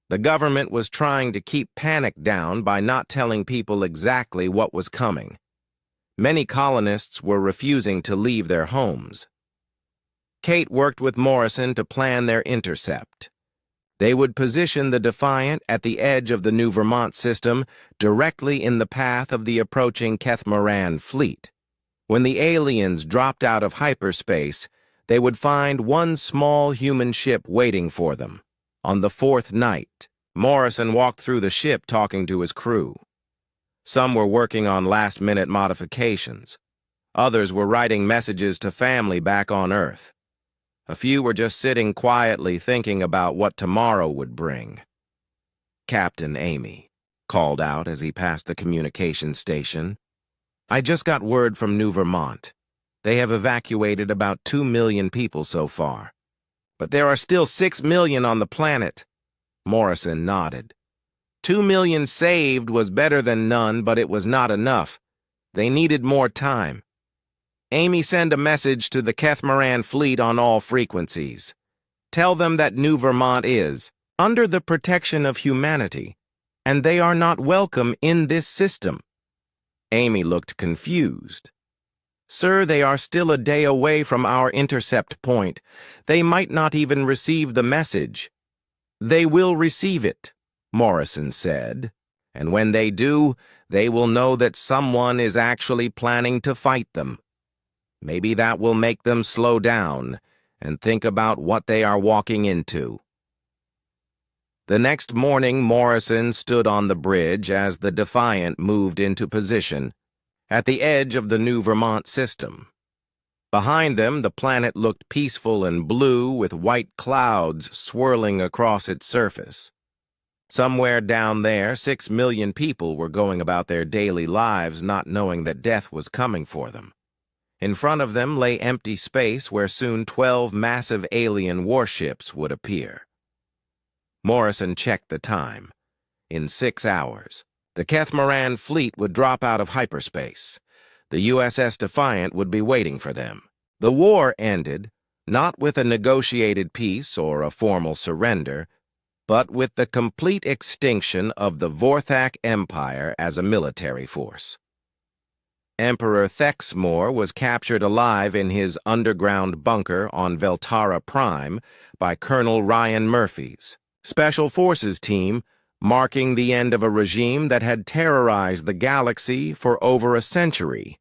[SPEAKER 1] The government was trying to keep panic down by not telling people exactly what was coming. Many colonists were refusing to leave their homes. Kate worked with Morrison to plan their intercept. They would position the Defiant at the edge of the New Vermont system, directly in the path of the approaching Kethmaran fleet. When the aliens dropped out of hyperspace, they would find one small human ship waiting for them. On the 4th night, Morrison walked through the ship talking to his crew. Some were working on last-minute modifications. Others were writing messages to family back on Earth. A few were just sitting quietly thinking about what tomorrow would bring. "Captain Amy," called out as he passed the communications station. "I just got word from New Vermont. They have evacuated about 2 million people so far. But there are still 6 million on the planet." Morrison nodded. 2 million saved was better than none, but it was not enough. They needed more time. "Amy, send a message to the Catamaran fleet on all frequencies. Tell them that New Vermont is under the protection of humanity, and they are not welcome in this system." Amy looked confused. "Sir, they are still a day away from our intercept point. They might not even receive the message." "They will receive it," Morrison said, "and when they do, they will know that someone is actually planning to fight them. Maybe that will make them slow down and think about what they are walking into." The next morning, Morrison stood on the bridge as the Defiant moved into position at the edge of the New Vermont system. Behind them, the planet looked peaceful and blue with white clouds swirling across its surface. Somewhere down there, 6 million people were going about their daily lives not knowing that death was coming for them. In front of them lay empty space where soon 12 massive alien warships would appear. Morrison checked the time. In 6 hours, the Catamaran fleet would drop out of hyperspace. The USS Defiant would be waiting for them. The war ended, not with a negotiated peace or a formal surrender, but with the complete extinction of the Vorthak Empire as a military force. Emperor Thexmor was captured alive in his underground bunker on Veltara Prime by Colonel Ryan Murphy's Special Forces team, marking the end of a regime that had terrorized the galaxy for over a century.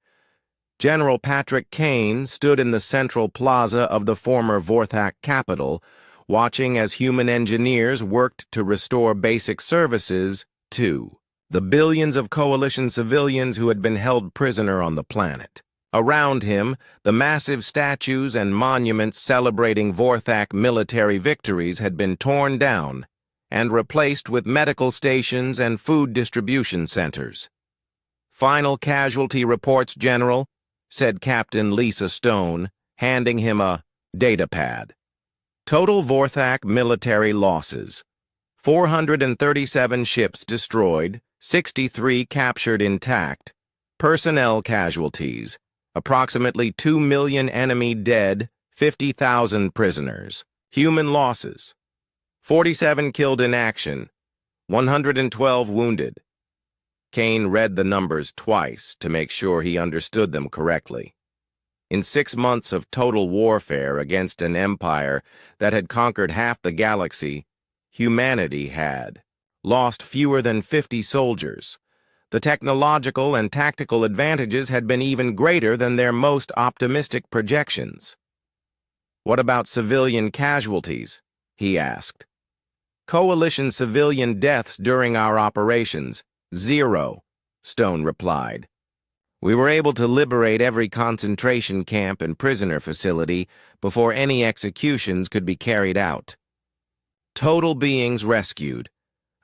[SPEAKER 1] General Patrick Kane stood in the central plaza of the former Vorthak capital, watching as human engineers worked to restore basic services to the billions of coalition civilians who had been held prisoner on the planet. Around him, the massive statues and monuments celebrating Vorthak military victories had been torn down and replaced with medical stations and food distribution centers. "Final casualty reports, General," said Captain Lisa Stone, handing him a datapad. "Total Vorthak military losses: 437 ships destroyed, 63 captured intact. Personnel casualties: approximately 2 million enemy dead, 50,000 prisoners. Human losses: 47 killed in action, 112 wounded." Kane read the numbers twice to make sure he understood them correctly. In 6 months of total warfare against an empire that had conquered half the galaxy, humanity had lost fewer than 50 soldiers. The technological and tactical advantages had been even greater than their most optimistic projections. "What about civilian casualties?" he asked. "Coalition civilian deaths during our operations: 0, Stone replied. "We were able to liberate every concentration camp and prisoner facility before any executions could be carried out. Total beings rescued: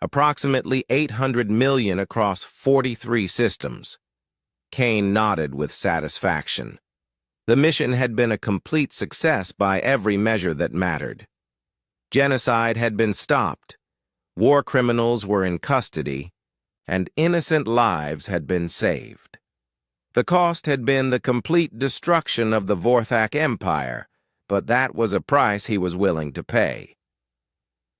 [SPEAKER 1] approximately 800 million across 43 systems." Kane nodded with satisfaction. The mission had been a complete success by every measure that mattered. Genocide had been stopped, war criminals were in custody, and innocent lives had been saved. The cost had been the complete destruction of the Vorthak Empire, but that was a price he was willing to pay.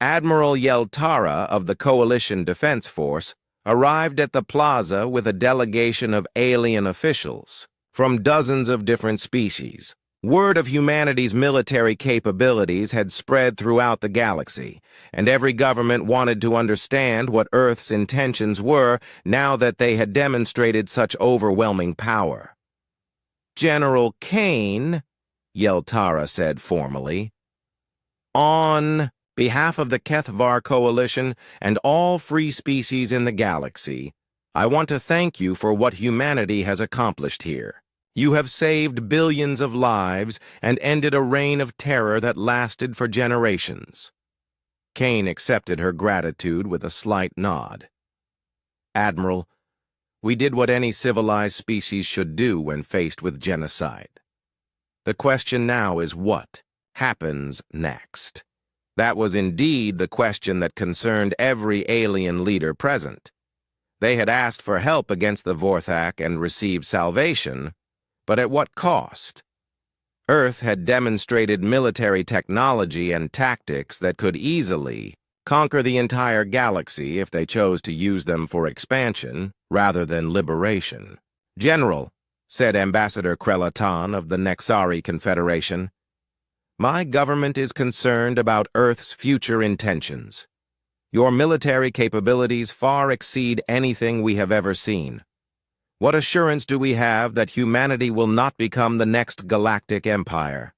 [SPEAKER 1] Admiral Yeltara of the Coalition Defense Force arrived at the plaza with a delegation of alien officials from dozens of different species. Word of humanity's military capabilities had spread throughout the galaxy, and every government wanted to understand what Earth's intentions were now that they had demonstrated such overwhelming power. "General Kane," Yeltara said formally, "on behalf of the HFY Coalition and all free species in the galaxy, I want to thank you for what humanity has accomplished here. You have saved billions of lives and ended a reign of terror that lasted for generations. Kane accepted her gratitude with a slight nod. Admiral, we did what any civilized species should do when faced with genocide. The question now is what happens next? That was indeed the question that concerned every alien leader present. They had asked for help against the Vorthak and received salvation, but at what cost? Earth had demonstrated military technology and tactics that could easily conquer the entire galaxy if they chose to use them for expansion rather than liberation. General, said Ambassador Krelatan of the Nexari Confederation, my government is concerned about Earth's future intentions. Your military capabilities far exceed anything we have ever seen. What assurance do we have that humanity will not become the next galactic empire?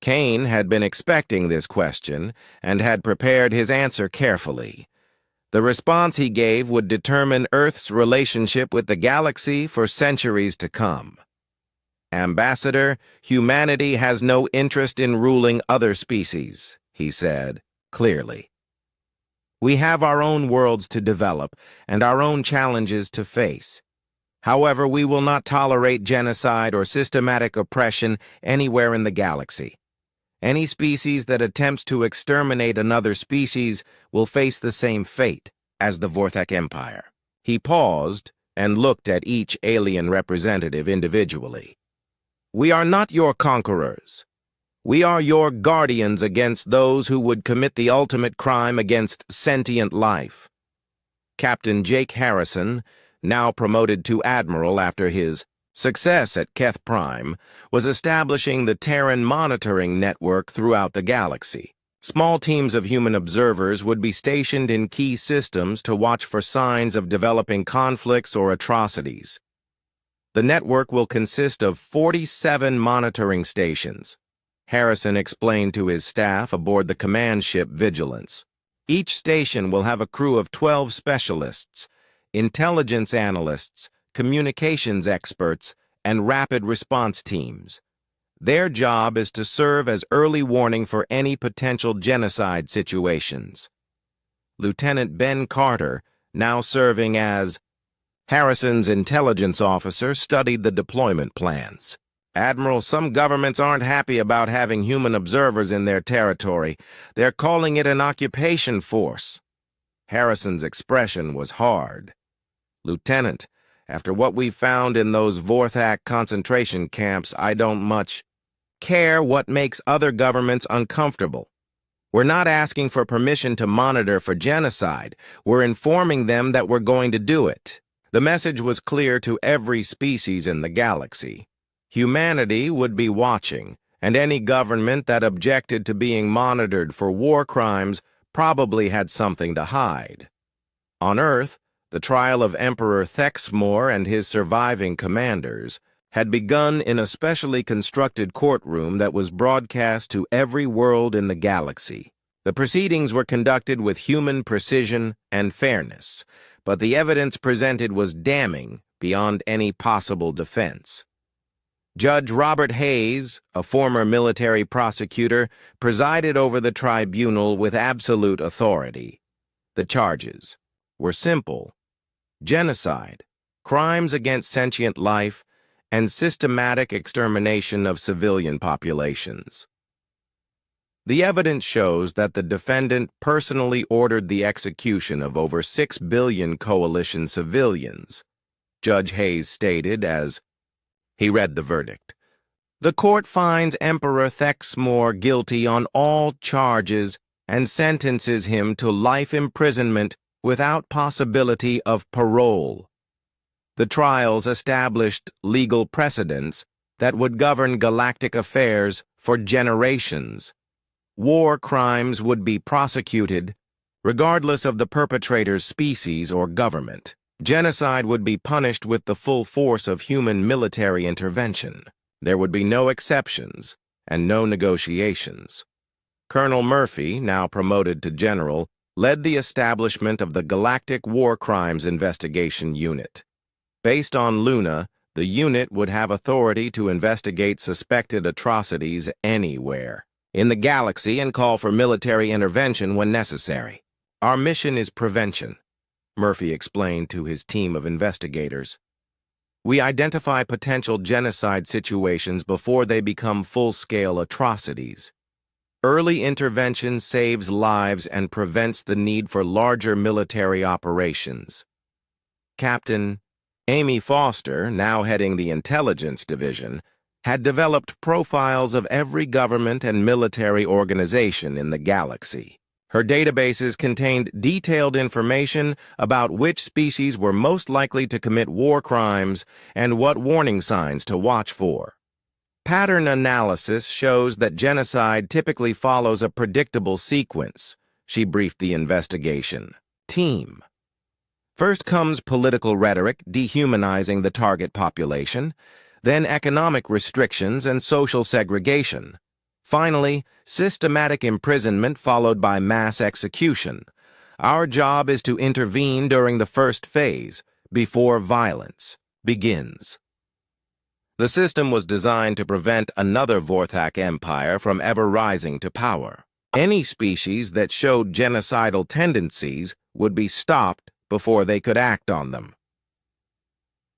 [SPEAKER 1] Kane had been expecting this question and had prepared his answer carefully. The response he gave would determine Earth's relationship with the galaxy for centuries to come. Ambassador, humanity has no interest in ruling other species, he said, clearly. We have our own worlds to develop and our own challenges to face. However, we will not tolerate genocide or systematic oppression anywhere in the galaxy. Any species that attempts to exterminate another species will face the same fate as the Vorthak Empire. He paused and looked at each alien representative individually. We are not your conquerors. We are your guardians against those who would commit the ultimate crime against sentient life. Captain Jake Harrison, now promoted to Admiral after his success at Keth Prime, was establishing the Terran monitoring network throughout the galaxy. Small teams of human observers would be stationed in key systems to watch for signs of developing conflicts or atrocities. The network will consist of 47 monitoring stations, Harrison explained to his staff aboard the command ship Vigilance. Each station will have a crew of 12 specialists, intelligence analysts, communications experts, and rapid response teams. Their job is to serve as early warning for any potential genocide situations. Lieutenant Ben Carter, now serving as Harrison's intelligence officer, studied the deployment plans. Admiral, some governments aren't happy about having human observers in their territory. They're calling it an occupation force. Harrison's expression was hard. Lieutenant, after what we found in those Vorthak concentration camps, I don't much care what makes other governments uncomfortable. We're not asking for permission to monitor for genocide. We're informing them that we're going to do it. The message was clear to every species in the galaxy. Humanity would be watching, and any government that objected to being monitored for war crimes probably had something to hide. On Earth, the trial of Emperor Thexmor and his surviving commanders had begun in a specially constructed courtroom that was broadcast to every world in the galaxy. The proceedings were conducted with human precision and fairness, but the evidence presented was damning beyond any possible defense. Judge Robert Hayes, a former military prosecutor, presided over the tribunal with absolute authority. The charges were simple: genocide, crimes against sentient life, and systematic extermination of civilian populations. The evidence shows that the defendant personally ordered the execution of over 6 billion coalition civilians, Judge Hayes stated as he read the verdict. The court finds Emperor Thexmor guilty on all charges and sentences him to life imprisonment without possibility of parole. The trials established legal precedents that would govern galactic affairs for generations. War crimes would be prosecuted regardless of the perpetrator's species or government. Genocide would be punished with the full force of human military intervention. There would be no exceptions and no negotiations. Colonel Murphy, now promoted to general, led the establishment of the Galactic War Crimes Investigation Unit. Based on Luna, the unit would have authority to investigate suspected atrocities anywhere in the galaxy and call for military intervention when necessary. Our mission is prevention, Murphy explained to his team of investigators. We identify potential genocide situations before they become full-scale atrocities. Early intervention saves lives and prevents the need for larger military operations. Captain Amy Foster, now heading the Intelligence Division, had developed profiles of every government and military organization in the galaxy. Her databases contained detailed information about which species were most likely to commit war crimes and what warning signs to watch for. Pattern analysis shows that genocide typically follows a predictable sequence, she briefed the investigation team. First comes political rhetoric dehumanizing the target population, then economic restrictions and social segregation. Finally, systematic imprisonment followed by mass execution. Our job is to intervene during the first phase, before violence begins. The system was designed to prevent another Vorthak empire from ever rising to power. Any species that showed genocidal tendencies would be stopped before they could act on them.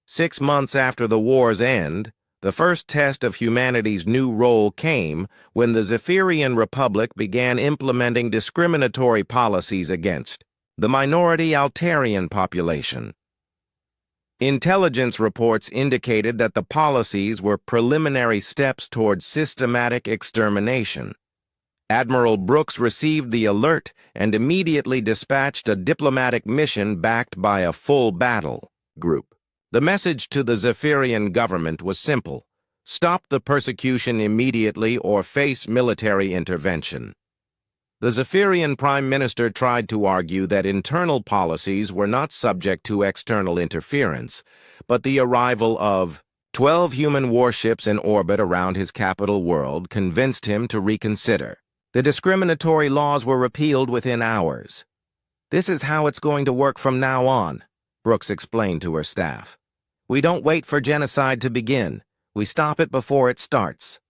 [SPEAKER 1] 6 months after the war's end, the first test of humanity's new role came when the Zephyrian Republic began implementing discriminatory policies against the minority Altarian population. Intelligence reports indicated that the policies were preliminary steps towards systematic extermination. Admiral Brooks received the alert and immediately dispatched a diplomatic mission backed by a full battle group. The message to the Zephyrian government was simple: stop the persecution immediately or face military intervention. The Zephyrian Prime Minister tried to argue that internal policies were not subject to external interference, but the arrival of 12 human warships in orbit around his capital world convinced him to reconsider. The discriminatory laws were repealed within hours. "This is how it's going to work from now on," Brooks explained to her staff. "We don't wait for genocide to begin. We stop it before it starts."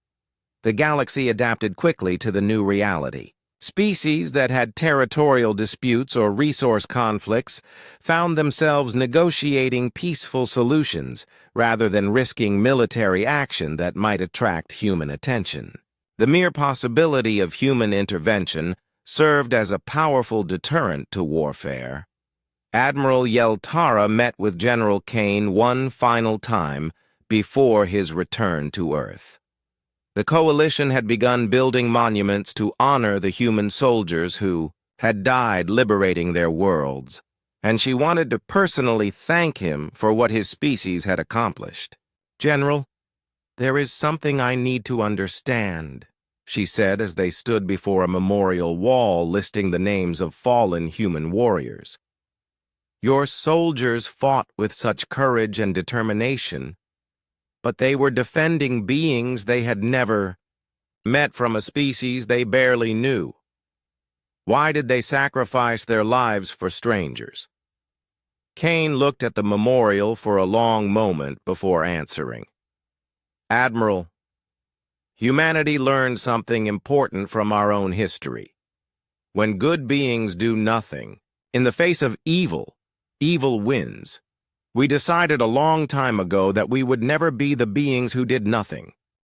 [SPEAKER 1] The galaxy adapted quickly to the new reality. Species that had territorial disputes or resource conflicts found themselves negotiating peaceful solutions rather than risking military action that might attract human attention. The mere possibility of human intervention served as a powerful deterrent to warfare. Admiral Yeltara met with General Kane one final time before his return to Earth. The coalition had begun building monuments to honor the human soldiers who had died liberating their worlds, and she wanted to personally thank him for what his species had accomplished. "General, there is something I need to understand," she said as they stood before a memorial wall listing the names of fallen human warriors. "Your soldiers fought with such courage and determination, but they were defending beings they had never met from a species they barely knew. Why did they sacrifice their lives for strangers?" Kane looked at the memorial for a long moment before answering. "Admiral, humanity learned something important from our own history. When good beings do nothing, in the face of evil, evil wins. We decided a long time ago that we would never be the beings who did nothing.